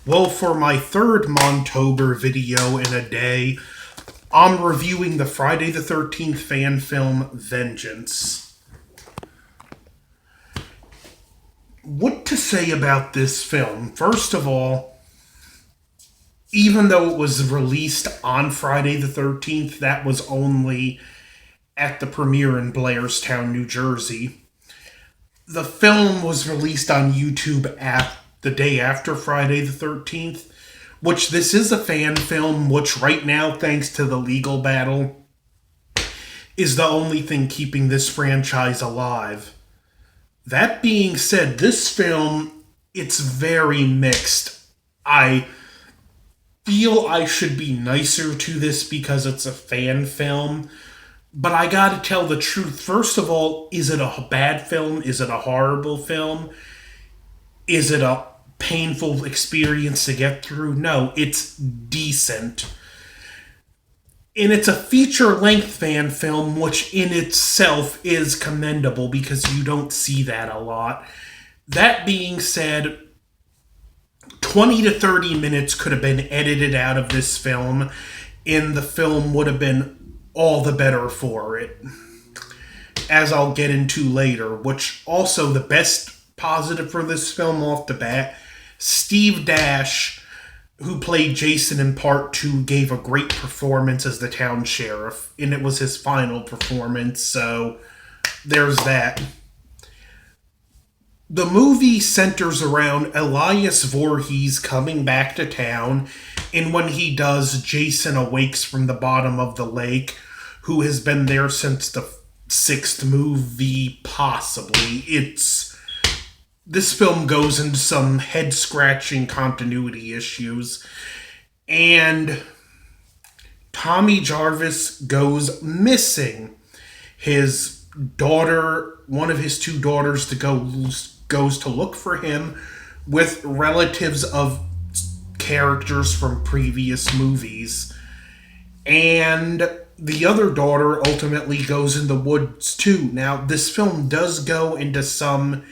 Well, for my third Montober video in a day, I'm reviewing the Friday the 13th fan film Vengeance. What to say about this film? First of all, even though it was released on Friday the 13th, that was only at the premiere in Blairstown, New Jersey. The film was released on YouTube the day after Friday the 13th, which this is a fan film, which right now, thanks to the legal battle, is the only thing keeping this franchise alive. That being said, this film, it's very mixed. I feel I should be nicer to this because it's a fan film, but I gotta tell the truth. First of all, is it a bad film? Is it a horrible film? Is it a painful experience to get through? No, it's decent. And it's a feature-length fan film, which in itself is commendable because you don't see that a lot. That being said, 20 to 30 minutes could have been edited out of this film, and the film would have been all the better for it, as I'll get into later. Which also, the best positive for this film off the bat, Steve Dash, who played Jason in part 2, gave a great performance as the town sheriff, and it was his final performance, so there's that. The movie centers around Elias Voorhees coming back to town, and when he does, Jason awakes from the bottom of the lake, who has been there since the sixth movie, possibly. This film goes into some head-scratching continuity issues, and Tommy Jarvis goes missing. His daughter, one of his two daughters, goes to look for him with relatives of characters from previous movies. And the other daughter ultimately goes in the woods too. Now, this film does go into some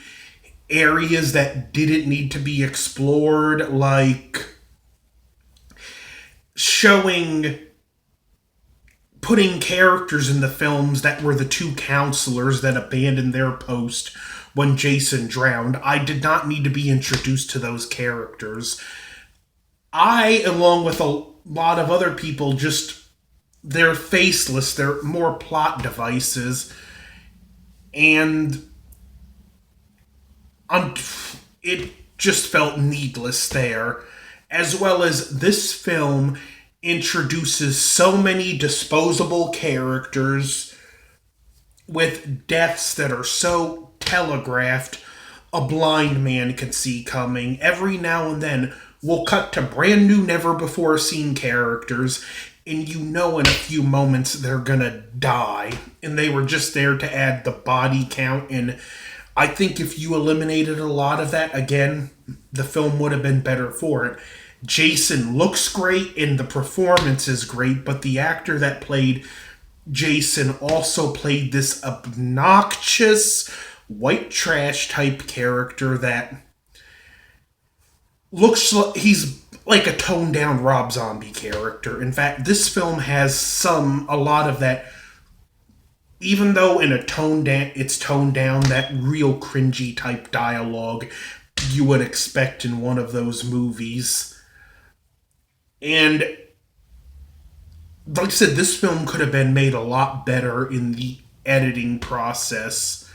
areas that didn't need to be explored, like putting characters in the films that were the two counselors that abandoned their post when Jason drowned. I did not need to be introduced to those characters. I, along with a lot of other people, they're faceless. They're more plot devices. And it just felt needless there. As well as this film introduces so many disposable characters with deaths that are so telegraphed a blind man can see coming. Every now and then we'll cut to brand new, never before seen characters, and you know in a few moments they're gonna die, and they were just there to add the body count. And I think if you eliminated a lot of that, again, the film would have been better for it. Jason looks great and the performance is great, but the actor that played Jason also played this obnoxious white trash type character that looks like he's like a toned down Rob Zombie character. In fact, this film has a lot of that, even though it's toned down, that real cringy type dialogue you would expect in one of those movies. And like I said, this film could have been made a lot better in the editing process.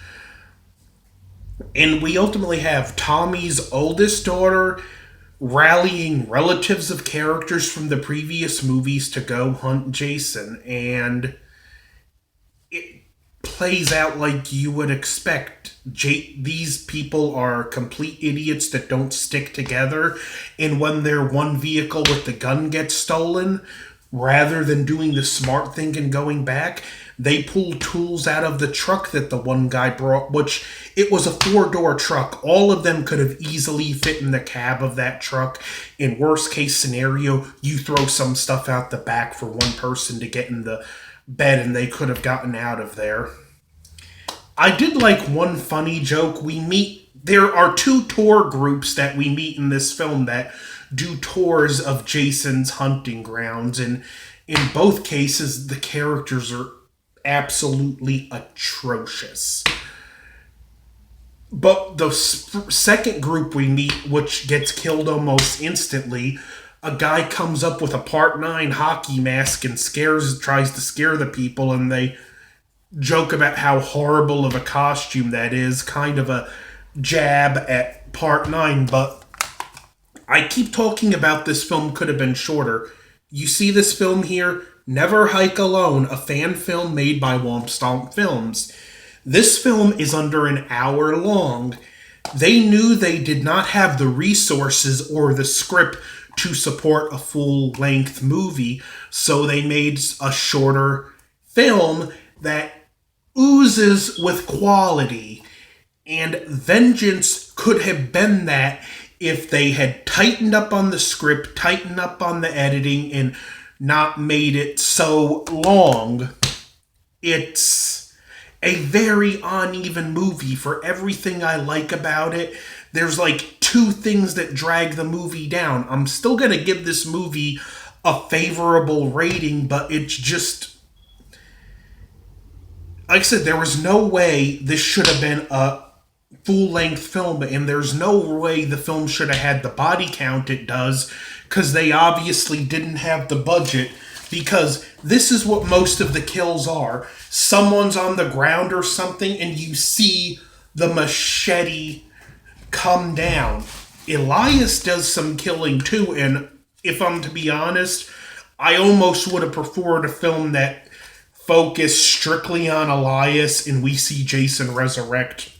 And we ultimately have Tommy's oldest daughter rallying relatives of characters from the previous movies to go hunt Jason. And it plays out like you would expect. These people are complete idiots that don't stick together, and when their one vehicle with the gun gets stolen, rather than doing the smart thing and going back, they pull tools out of the truck that the one guy brought, which it was a 4-door truck. All of them could have easily fit in the cab of that truck. In worst case scenario, you throw some stuff out the back for one person to get in the bed and they could have gotten out of there. I did like one funny joke. We meet there are two tour groups that we meet in this film that do tours of Jason's hunting grounds, and in both cases, the characters are absolutely atrocious. But the second group we meet, which gets killed almost instantly, a guy comes up with a Part 9 hockey mask and tries to scare the people, and they joke about how horrible of a costume that is, kind of a jab at Part 9, but I keep talking about this film could have been shorter. You see this film here, Never Hike Alone, a fan film made by Womp Stomp Films. This film is under an hour long. They knew they did not have the resources or the script to support a full-length movie, so they made a shorter film that oozes with quality. And Vengeance could have been that if they had tightened up on the script, tightened up on the editing, and not made it so long. It's a very uneven movie. For everything I like about it, there's like two things that drag the movie down. I'm still going to give this movie a favorable rating, but it's just, like I said, there was no way this should have been a full-length film, and there's no way the film should have had the body count it does, because they obviously didn't have the budget, because this is what most of the kills are. Someone's on the ground or something, and you see the machete come down. Elias does some killing too, and if I'm to be honest, I almost would have preferred a film that focused strictly on Elias, and we see Jason resurrect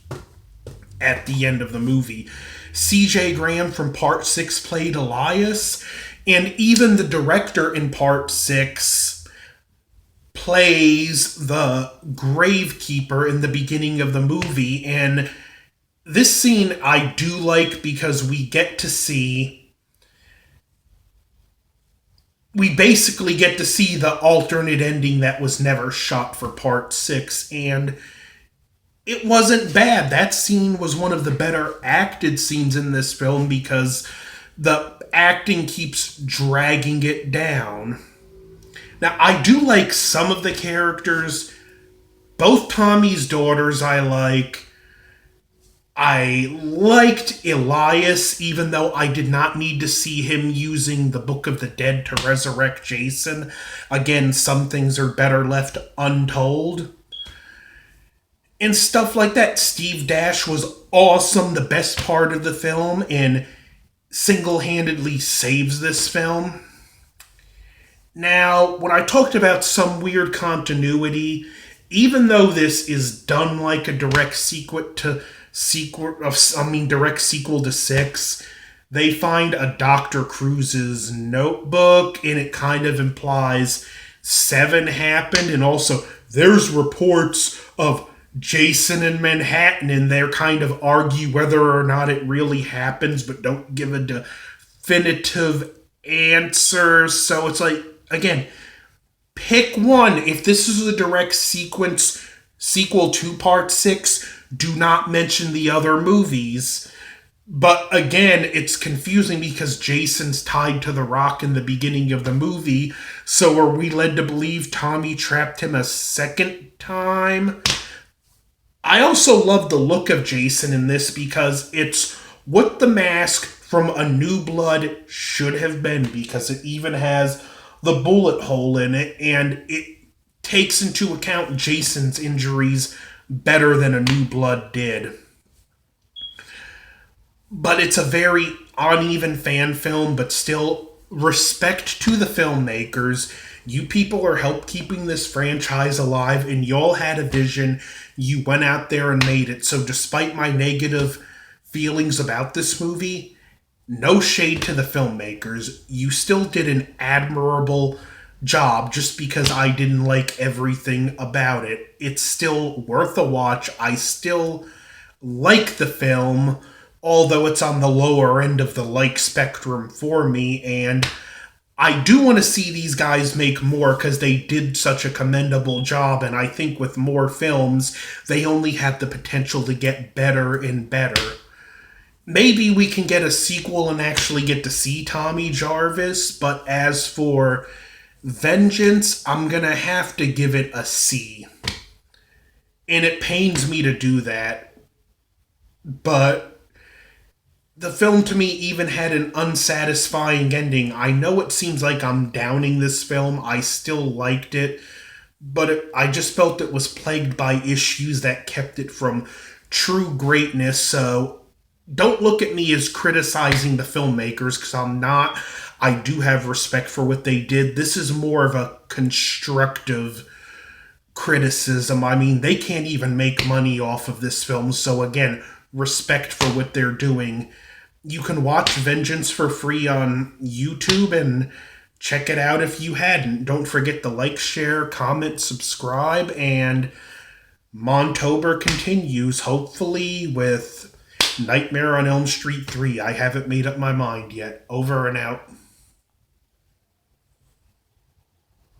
at the end of the movie. C.J. Graham from Part 6 played Elias, and even the director in Part 6 plays the gravekeeper in the beginning of the movie. And this scene I do like because we basically get to see the alternate ending that was never shot for Part 6, and it wasn't bad. That scene was one of the better acted scenes in this film because the acting keeps dragging it down. Now, I do like some of the characters. Both Tommy's daughters I like. I liked Elias, even though I did not need to see him using the Book of the Dead to resurrect Jason. Again, some things are better left untold. And stuff like that. Steve Dash was awesome, the best part of the film, and single-handedly saves this film. Now, when I talked about some weird continuity, even though this is done like a direct sequel to 6, they find a Dr. Cruz's notebook, and it kind of implies 7 happened, and also there's reports of Jason in Manhattan, and they kind of argue whether or not it really happens, but don't give a definitive answer. So it's like, again, pick one. If this is a direct sequel to Part 6, do not mention the other movies. But again, it's confusing because Jason's tied to the rock in the beginning of the movie. So are we led to believe Tommy trapped him a second time? I also love the look of Jason in this because it's what the mask from A New Blood should have been, because it even has the bullet hole in it, and it takes into account Jason's injuries better than A New Blood did. But it's a very uneven fan film, but still respect to the filmmakers. You people are help keeping this franchise alive, and y'all had a vision. You went out there and made it. So despite my negative feelings about this movie, no shade to the filmmakers. You still did an admirable job. Just because I didn't like everything about it, it's still worth a watch. I still like the film, although it's on the lower end of the like spectrum for me, and I do want to see these guys make more because they did such a commendable job, and I think with more films, they only have the potential to get better and better. Maybe we can get a sequel and actually get to see Tommy Jarvis, but as for Vengeance, I'm gonna have to give it a C. And it pains me to do that, but the film to me even had an unsatisfying ending. I know it seems like I'm downing this film. I still liked it, but I just felt it was plagued by issues that kept it from true greatness. So don't look at me as criticizing the filmmakers because I'm not. I do have respect for what they did. This is more of a constructive criticism. I mean, they can't even make money off of this film. So, again, respect for what they're doing. You can watch Vengeance for free on YouTube and check it out if you hadn't. Don't forget to like, share, comment, subscribe, and Montober continues, hopefully, with Nightmare on Elm Street 3. I haven't made up my mind yet. Over and out.